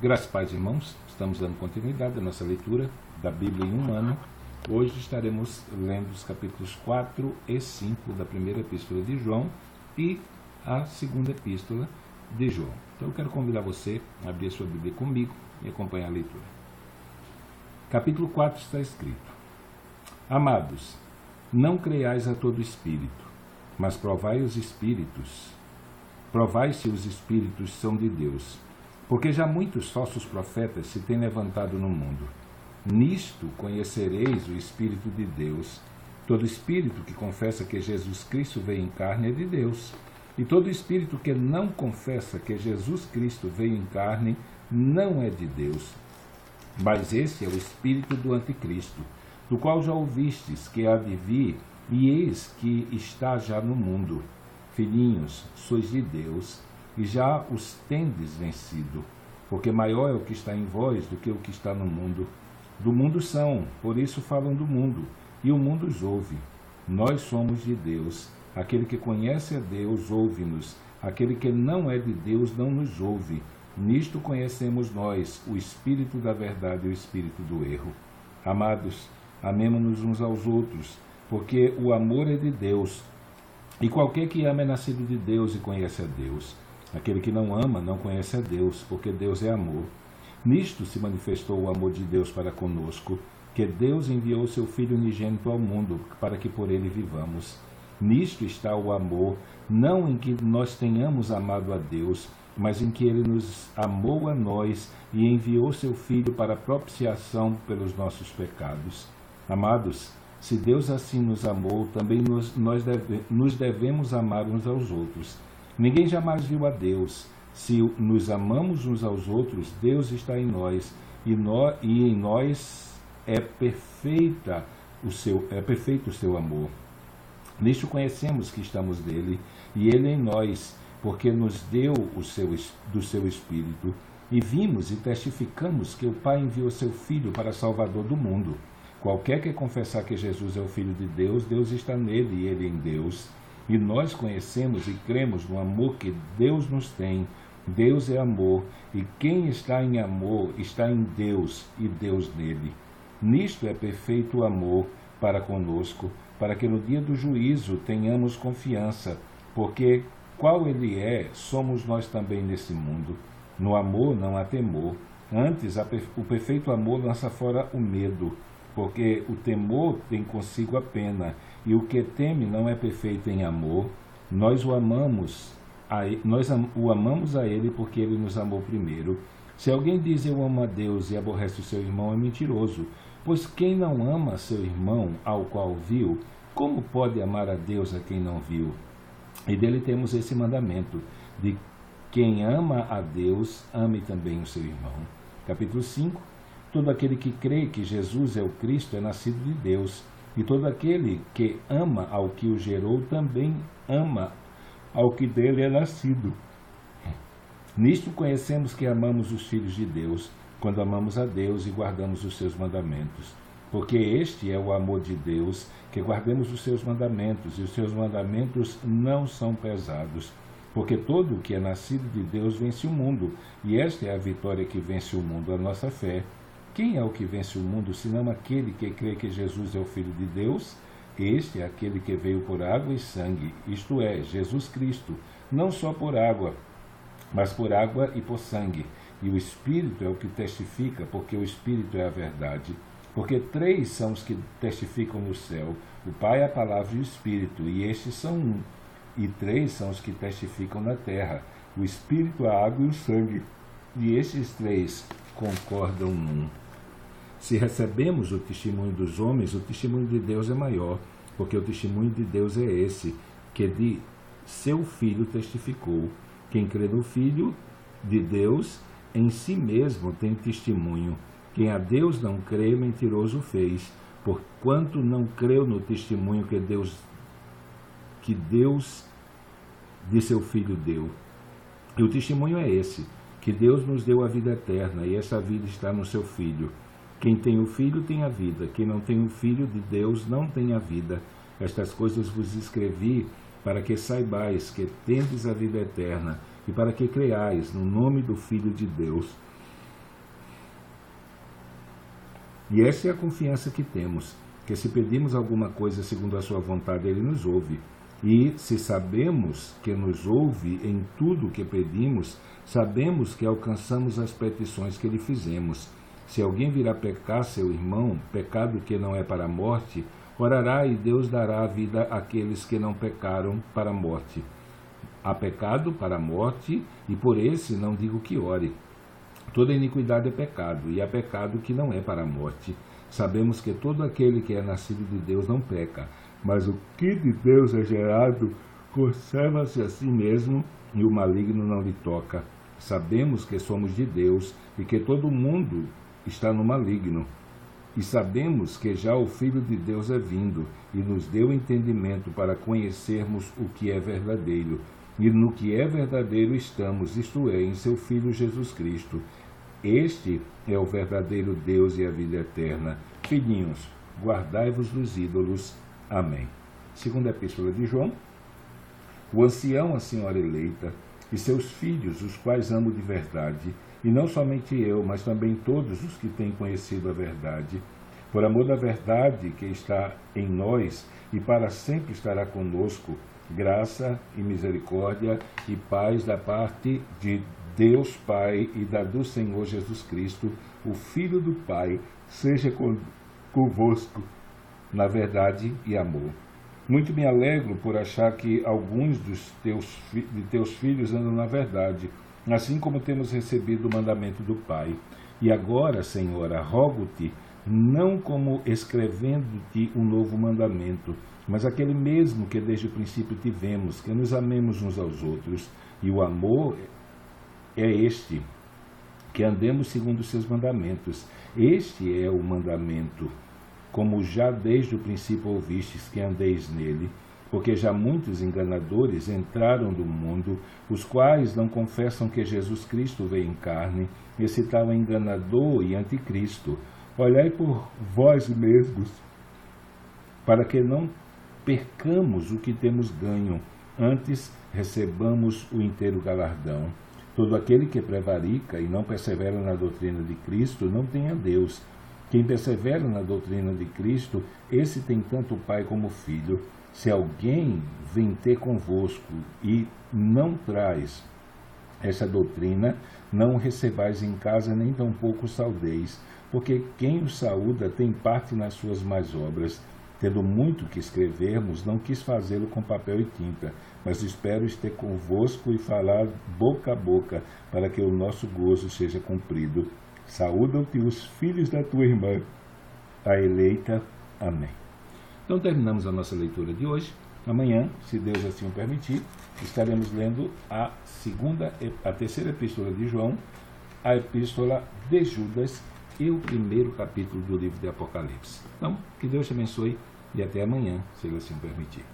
Graças, paz, irmãos, estamos dando continuidade à nossa leitura da Bíblia em um ano. Hoje estaremos lendo os capítulos 4 e 5 da primeira epístola de João e a segunda epístola de João. Então eu quero convidar você a abrir a sua Bíblia comigo e acompanhar a leitura. Capítulo 4 está escrito: Amados, não creiais a todo espírito, mas provai os espíritos. Provai se os espíritos são de Deus, porque já muitos falsos profetas se têm levantado no mundo. Nisto conhecereis o Espírito de Deus. Todo espírito que confessa que Jesus Cristo veio em carne é de Deus. E todo espírito que não confessa que Jesus Cristo veio em carne não é de Deus. Mas esse é o espírito do anticristo, do qual já ouvistes que há de vir, e eis que está já no mundo. Filhinhos, sois de Deus, e já os tendes vencido, porque maior é o que está em vós do que o que está no mundo. Do mundo são, por isso falam do mundo, e o mundo os ouve. Nós somos de Deus. Aquele que conhece a Deus ouve-nos. Aquele que não é de Deus não nos ouve. Nisto conhecemos nós o espírito da verdade e o espírito do erro. Amados, amemo-nos uns aos outros, porque o amor é de Deus. E qualquer que ama é nascido de Deus e conhece a Deus. Aquele que não ama não conhece a Deus, porque Deus é amor. Nisto se manifestou o amor de Deus para conosco, que Deus enviou seu Filho unigênito ao mundo, para que por ele vivamos. Nisto está o amor, não em que nós tenhamos amado a Deus, mas em que ele nos amou a nós e enviou seu Filho para propiciação pelos nossos pecados. Amados, se Deus assim nos amou, também nos devemos amar uns aos outros. Ninguém jamais viu a Deus. Se nos amamos uns aos outros, Deus está em nós, e em nós é perfeito o seu amor. Nisto conhecemos que estamos nele, e ele em nós, porque nos deu do seu Espírito. E vimos e testificamos que o Pai enviou seu Filho para Salvador do mundo. Qualquer que confessar que Jesus é o Filho de Deus, Deus está nele e ele em Deus. E nós conhecemos e cremos no amor que Deus nos tem. Deus é amor, e quem está em amor está em Deus e Deus nele. Nisto é perfeito o amor para conosco, para que no dia do juízo tenhamos confiança, porque qual ele é, somos nós também nesse mundo. No amor não há temor, antes o perfeito amor lança fora o medo, porque o temor tem consigo a pena, e o que teme não é perfeito em amor. Nós o amamos a ele porque ele nos amou primeiro. Se alguém diz eu amo a Deus e aborrece o seu irmão, é mentiroso, pois quem não ama seu irmão ao qual viu, como pode amar a Deus a quem não viu? E dele temos esse mandamento, de quem ama a Deus, ame também o seu irmão. Capítulo 5. Todo aquele que crê que Jesus é o Cristo é nascido de Deus, e todo aquele que ama ao que o gerou também ama ao que dele é nascido. Nisto conhecemos que amamos os filhos de Deus, quando amamos a Deus e guardamos os seus mandamentos. Porque este é o amor de Deus, que guardemos os seus mandamentos, e os seus mandamentos não são pesados. Porque todo o que é nascido de Deus vence o mundo, e esta é a vitória que vence o mundo, a nossa fé. Quem é o que vence o mundo, senão aquele que crê que Jesus é o Filho de Deus? Este é aquele que veio por água e sangue, isto é, Jesus Cristo, não só por água, mas por água e por sangue. E o Espírito é o que testifica, porque o Espírito é a verdade. Porque três são os que testificam no céu, o Pai, a Palavra e o Espírito, e estes são um. E três são os que testificam na terra, o Espírito, a água e o sangue. E estes três concordam num. Se recebemos o testemunho dos homens, o testemunho de Deus é maior, porque o testemunho de Deus é esse, que de seu Filho testificou. Quem crê no Filho de Deus, em si mesmo tem testemunho. Quem a Deus não crê, mentiroso fez, porquanto não creu no testemunho que Deus de seu Filho deu. E o testemunho é esse, que Deus nos deu a vida eterna, e essa vida está no seu Filho. Quem tem o Filho tem a vida, quem não tem o Filho de Deus não tem a vida. Estas coisas vos escrevi para que saibais que tendes a vida eterna, e para que creiais no nome do Filho de Deus. E essa é a confiança que temos, que se pedimos alguma coisa segundo a sua vontade, Ele nos ouve. E se sabemos que nos ouve em tudo o que pedimos, sabemos que alcançamos as petições que lhe fizemos. Se alguém virá pecar seu irmão, pecado que não é para a morte, orará e Deus dará a vida àqueles que não pecaram para a morte. Há pecado para a morte, e por esse não digo que ore. Toda iniquidade é pecado, e há pecado que não é para a morte. Sabemos que todo aquele que é nascido de Deus não peca, mas o que de Deus é gerado conserva-se a si mesmo, e o maligno não lhe toca. Sabemos que somos de Deus, e que todo mundo está no maligno. E sabemos que já o Filho de Deus é vindo, e nos deu entendimento para conhecermos o que é verdadeiro. E no que é verdadeiro estamos, isto é, em seu Filho Jesus Cristo. Este é o verdadeiro Deus e a vida eterna. Filhinhos, guardai-vos dos ídolos. Amém. Segunda Epístola de João. O ancião, a senhora eleita, e seus filhos, os quais amo de verdade, e não somente eu, mas também todos os que têm conhecido a verdade, por amor da verdade que está em nós e para sempre estará conosco, graça e misericórdia e paz da parte de Deus Pai e da do Senhor Jesus Cristo, o Filho do Pai, seja convosco na verdade e amor. Muito me alegro por achar que alguns de teus filhos andam na verdade, assim como temos recebido o mandamento do Pai. E agora, Senhora, rogo-te, não como escrevendo-te um novo mandamento, mas aquele mesmo que desde o princípio tivemos, que nos amemos uns aos outros. E o amor é este, que andemos segundo os seus mandamentos. Este é o mandamento, como já desde o princípio ouvistes, que andeis nele, porque já muitos enganadores entraram do mundo, os quais não confessam que Jesus Cristo veio em carne. Esse tal é enganador e anticristo. Olhai por vós mesmos, para que não percamos o que temos ganho, antes recebamos o inteiro galardão. Todo aquele que prevarica e não persevera na doutrina de Cristo não tem a Deus. Quem persevera na doutrina de Cristo, esse tem tanto o Pai como o Filho. Se alguém vem ter convosco e não traz essa doutrina, não o recebais em casa, nem tampouco saudeis, porque quem o saúda tem parte nas suas más obras. Tendo muito que escrevermos, não quis fazê-lo com papel e tinta, mas espero estar convosco e falar boca a boca, para que o nosso gozo seja cumprido. Saúdam-te os filhos da tua irmã, a eleita. Amém. Então terminamos a nossa leitura de hoje. Amanhã, se Deus assim o permitir, estaremos lendo a terceira epístola de João, a epístola de Judas e o primeiro capítulo do livro de Apocalipse. Então, que Deus te abençoe e até amanhã, se Ele assim o permitir.